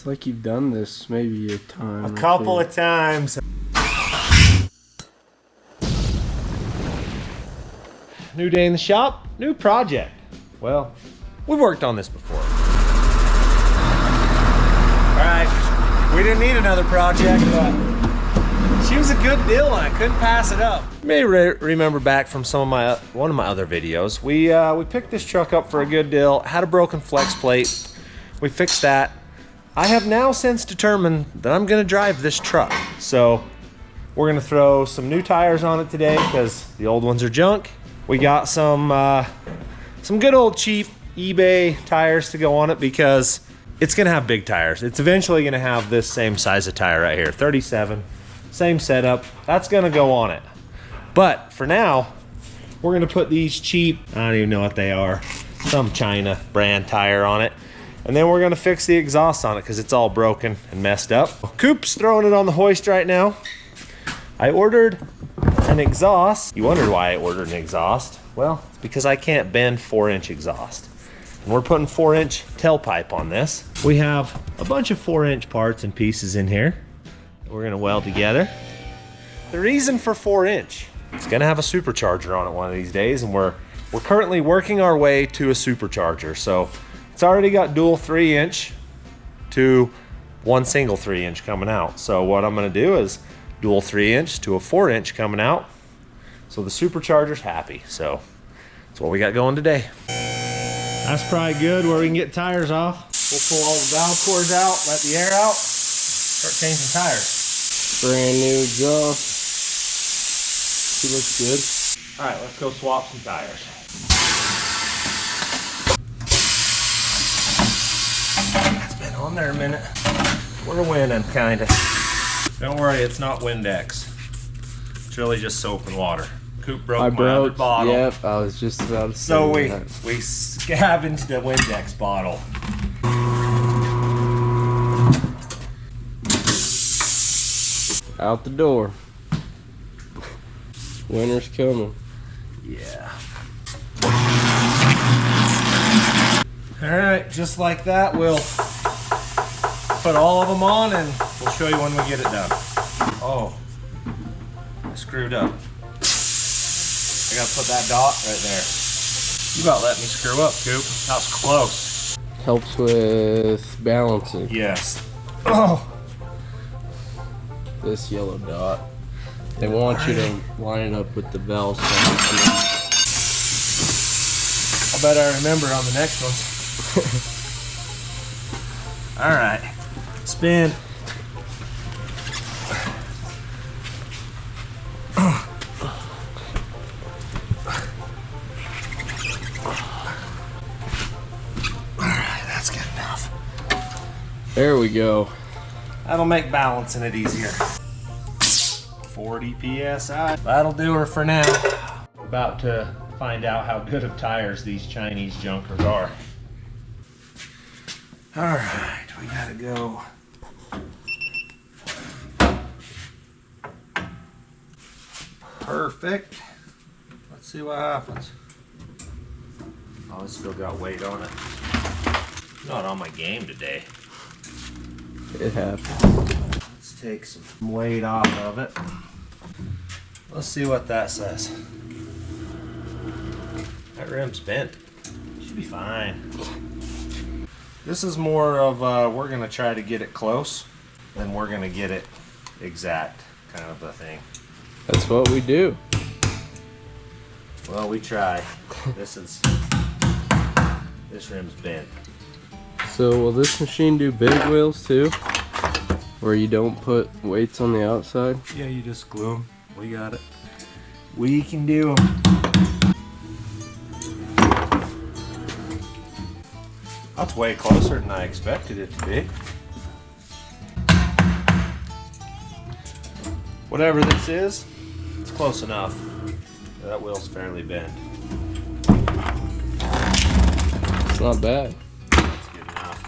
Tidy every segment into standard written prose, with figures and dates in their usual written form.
It's like you've done this maybe a time. A couple of times. New day in the shop, new project. Well, we've worked on this before. All right, we didn't need another project, but she was a good deal and I couldn't pass it up. You may remember back from one of my other videos, we picked this truck up for a good deal, had a broken flex plate. We fixed that. I have now since determined that I'm gonna drive this truck. So we're gonna throw some new tires on it today because the old ones are junk. We got some good old cheap eBay tires to go on it because it's gonna have big tires. It's eventually gonna have this same size of tire right here, 37, same setup. That's gonna go on it. But for now, we're gonna put these cheap, I don't even know what they are, some China brand tire on it. And then we're gonna fix the exhaust on it because it's all broken and messed up. Coop's throwing it on the hoist right now. I ordered an exhaust. You wondered why I ordered an exhaust. Well, it's because I can't bend 4-inch exhaust. And we're putting 4-inch tailpipe on this. We have a bunch of 4-inch parts and pieces in here that we're gonna weld together. The reason for 4-inch, it's gonna have a supercharger on it one of these days, and we're currently working our way to a supercharger. So it's already got dual 3-inch to one single 3-inch coming out. So what I'm gonna do is dual 3-inch to a 4-inch coming out. So the supercharger's happy. So that's what we got going today. That's probably good where we can get tires off. We'll pull all the valve cores out, let the air out, start changing tires. Brand new exhaust. She looks good. All right, let's go swap some tires. It's been on there a minute. We're winning, kinda. Don't worry, it's not Windex. It's really just soap and water. Coop broke my other bottle. Yep, I was just about to say So that. we scavenged the Windex bottle. Out the door. Winter's coming. Yeah. All right, just like that, we'll put all of them on and we'll show you when we get it done. Oh, I screwed up. I gotta put that dot right there. You about let me screw up, Coop. That was close. Helps with balancing. Yes. Oh. This yellow dot. They want you to line it up with the valve. I bet I remember on the next ones. All right, spin. All right, that's good enough. There we go. That'll make balancing it easier. 40 PSI. That'll do her for now. We're about to find out how good of tires these Chinese junkers are. All right, we gotta go. Perfect. Let's see what happens. Oh, it's still got weight on it. Not on my game today. It happens. Let's take some weight off of it. Let's see what that says. That rim's bent. Should be fine. This is more of we're gonna try to get it close than we're gonna get it exact kind of a thing. That's what we do. Well, we try. This rim's bent. So will this machine do big wheels too? Where you don't put weights on the outside? Yeah, you just glue them. We got it. We can do them. That's way closer than I expected it to be. Whatever this is, it's close enough. That wheel's fairly bent. It's not bad. That's good enough.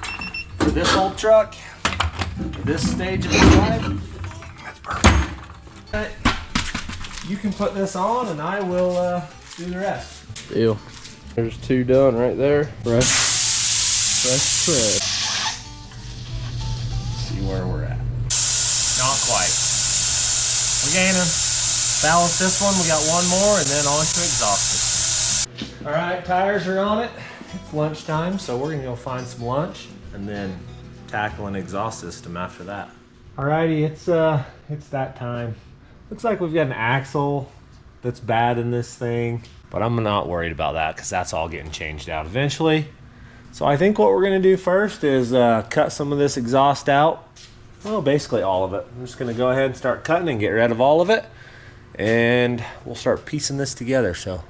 For this old truck, for this stage of the drive, that's perfect. Right. You can put this on and I will do the rest. Deal. There's 2 done right there. Fresh. See where we're at. Not quite. We're gaining. Balance this one, we got one more, and then on to exhaust system. All right, tires are on it. It's lunchtime, so we're gonna go find some lunch and then tackle an exhaust system after that. Alrighty, it's that time. Looks like we've got an axle that's bad in this thing, but I'm not worried about that because that's all getting changed out eventually. So I think what we're gonna do first is cut some of this exhaust out. Well, basically all of it. I'm just gonna go ahead and start cutting and get rid of all of it, and we'll start piecing this together. So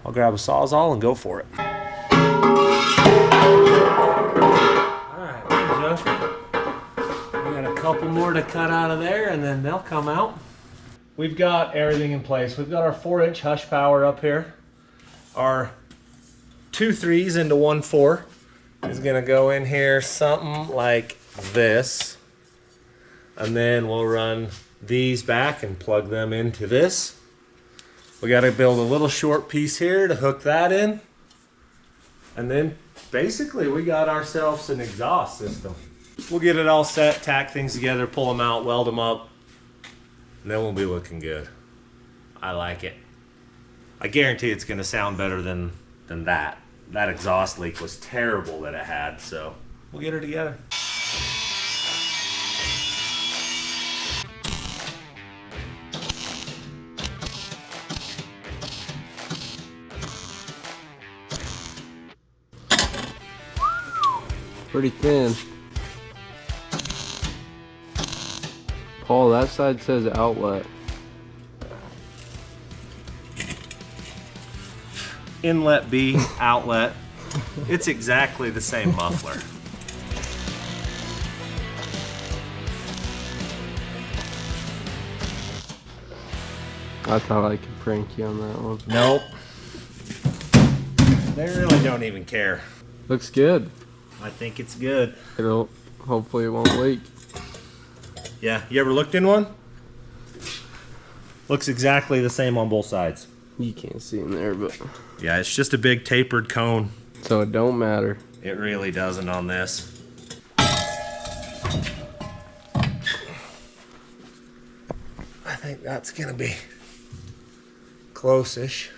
I'll grab a Sawzall and go for it. Alright, we got a couple more to cut out of there and then they'll come out. We've got everything in place. We've got our 4-inch hush power up here. Our 2 3s into 1 4 is gonna go in here something like this. And then we'll run these back and plug them into this. We gotta build a little short piece here to hook that in. And then basically we got ourselves an exhaust system. We'll get it all set, tack things together, pull them out, weld them up, and then we'll be looking good. I like it. I guarantee it's gonna sound better than that. That exhaust leak was terrible that it had, so we'll get her together. Pretty thin. Paul, that side says outlet. Inlet B, outlet. It's exactly the same muffler. I thought I could prank you on that one. Nope. They really don't even care. Looks good. I think it's good. Hopefully it won't leak. Yeah, you ever looked in one? Looks exactly the same on both sides. You can't see in there, but Yeah, it's just a big tapered cone. so it don't matter. It really doesn't on this. I think that's gonna be close-ish.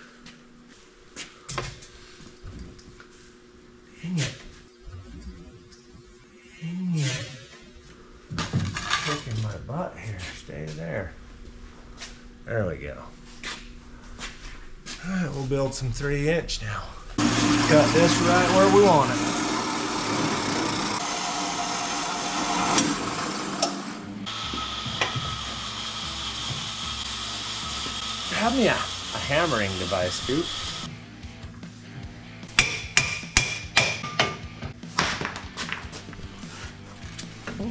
Dang it. Dang it. Kicking my butt here. Stay there. There we go. Alright, we'll build some 3-inch now. Cut this right where we want it. Have me a hammering device, Scoop.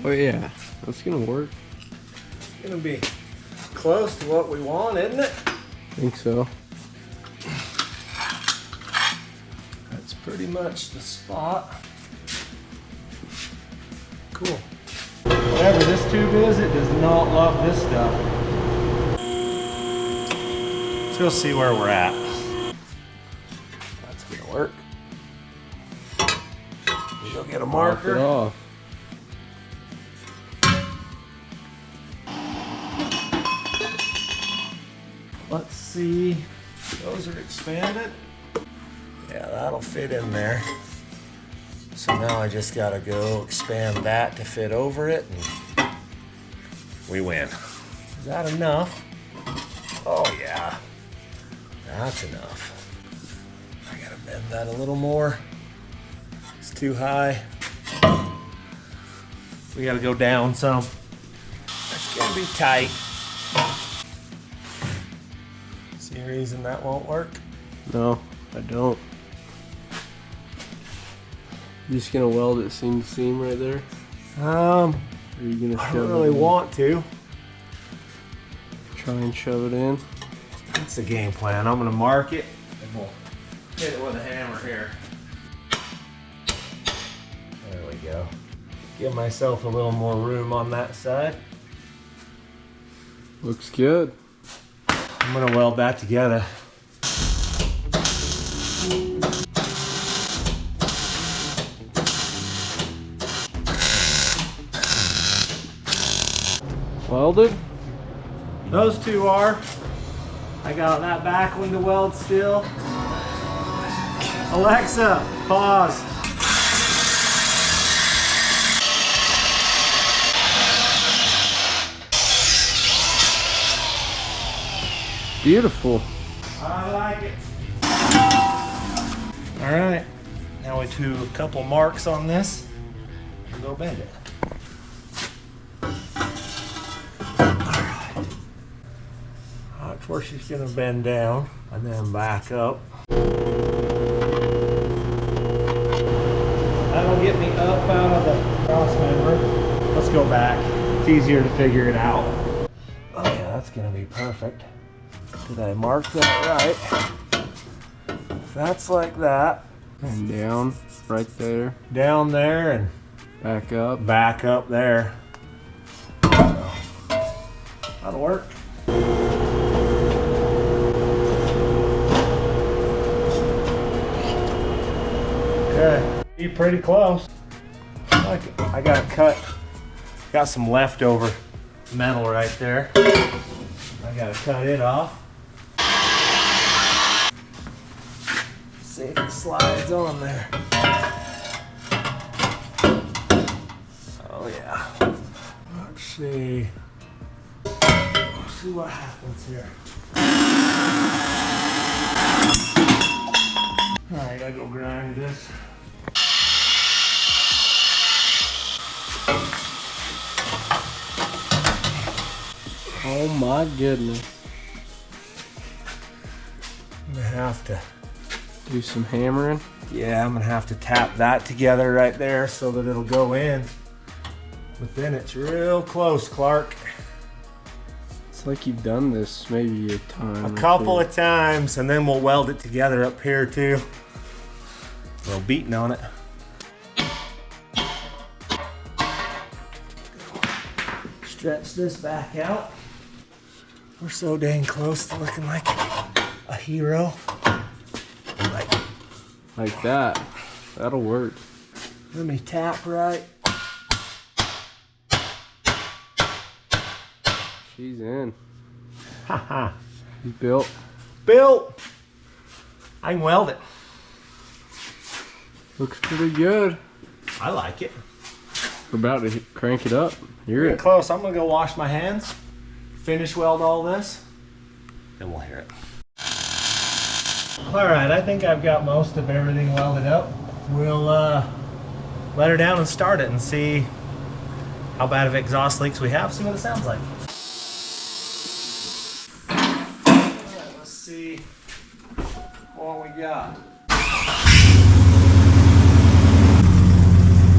Oh yeah, that's gonna work. It's gonna be close to what we want, isn't it? I think so. That's pretty much the spot. Cool. Whatever this tube is, it does not love this stuff. Let's go see where we're at. That's gonna work. We go get a Mark it marker. off. Let's see. Those are expanded. Yeah, that'll fit in there. So now I just gotta go expand that to fit over it, and we win. Is that enough? Oh yeah, that's enough. I gotta bend that a little more. It's too high. We gotta go down some. That's gonna be tight. See a reason that won't work? No, I don't. You just gonna weld it seam to seam right there? Or are you gonna I shove don't really it in? want to. Try and shove it in. That's the game plan. I'm gonna mark it and we'll hit it with a hammer here. There we go. Give myself a little more room on that side. Looks good. I'm gonna weld that together. Welded? Those two are. I got that back one to weld still. Alexa, pause. Beautiful. I like it. All right, now we do a couple marks on this and go bend it. All right. Watch where she's gonna bend down and then back up. That'll get me up out of the cross member. Let's go back. It's easier to figure it out. Oh yeah, that's gonna be perfect. Did I mark that right? If that's like that. And down, right there. Down there and Back up. back up there. That'll work. Okay, be pretty close. I got cut. Got some leftover metal right there. I gotta cut it off. See if it slides on there. Oh yeah. Let's see. Let's see what happens here. Alright, I gotta go grind this. Oh my goodness. I'm gonna have to Do some hammering. I'm gonna have to tap that together right there so that it'll go in. But then it's real close, Clark. It's like you've done this maybe a time. A couple of times, and then we'll weld it together up here too. A little beating on it. Stretch this back out. We're so dang close to looking like a hero. Like that. That'll work. Let me tap right. She's in. Haha. She's built. Built. I can weld it. Looks pretty good. I like it. We're about to crank it up. Hear Getting it. close. I'm gonna go wash my hands, finish weld all this, then we'll hear it. All right, I think I've got most of everything welded up. We'll let her down and start it and see how bad of exhaust leaks we have, see what it sounds like. All right, let's see what we got.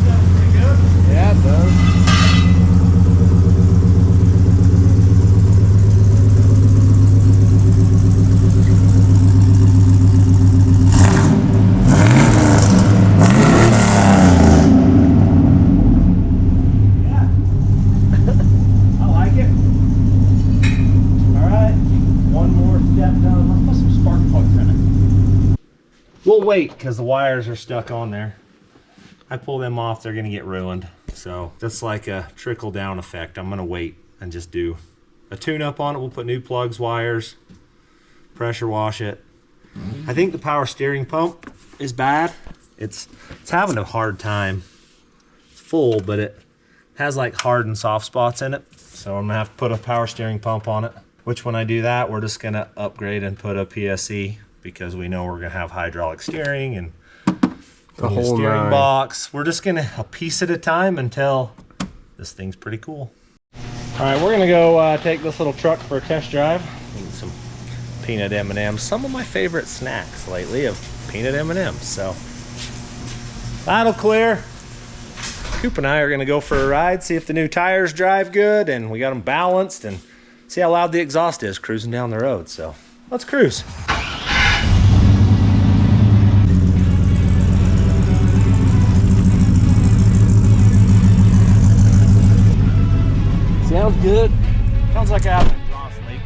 Sounds pretty good. Yeah, it does. We'll wait because the wires are stuck on there. I pull them off, they're gonna get ruined. So that's like a trickle down effect. I'm gonna wait and just do a tune-up on it. We'll put new plugs, wires, pressure wash it. I think the power steering pump is bad. It's having a hard time. It's full, but it has like hard and soft spots in it. So I'm gonna have to put a power steering pump on it. Which when I do that, we're just gonna upgrade and put a PSE because we know we're gonna have hydraulic steering and The whole steering nine. box. We're just gonna a piece at a time until this thing's pretty cool. All right, we're gonna go take this little truck for a test drive. Eat some peanut M&Ms. Some of my favorite snacks lately of peanut M&Ms. So that'll clear. Coop and I are gonna go for a ride, see if the new tires drive good and we got them balanced and see how loud the exhaust is cruising down the road. So let's cruise. Sounds good. Sounds like I have an exhaust leak.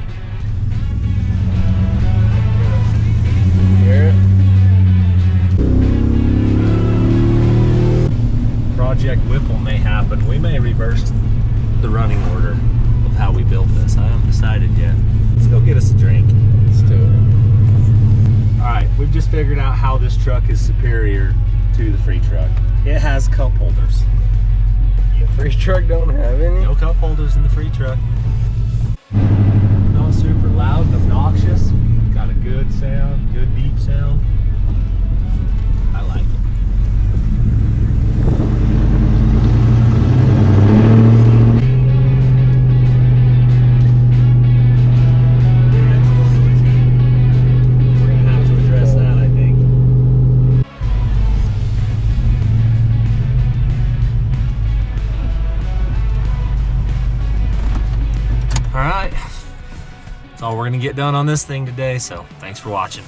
Hear it? Project Whipple may happen. We may reverse the running order of how we built this. I haven't decided yet. Let's go get us a drink. Let's do it. All right, we've just figured out how this truck is superior to the free truck. It has cup holders. The free truck don't have any? No cup holders in the free truck. Not super loud and obnoxious. Got a good sound, good deep sound. I like it. We're gonna have to address that, I think. All right, that's all we're gonna get done on this thing today, so thanks for watching.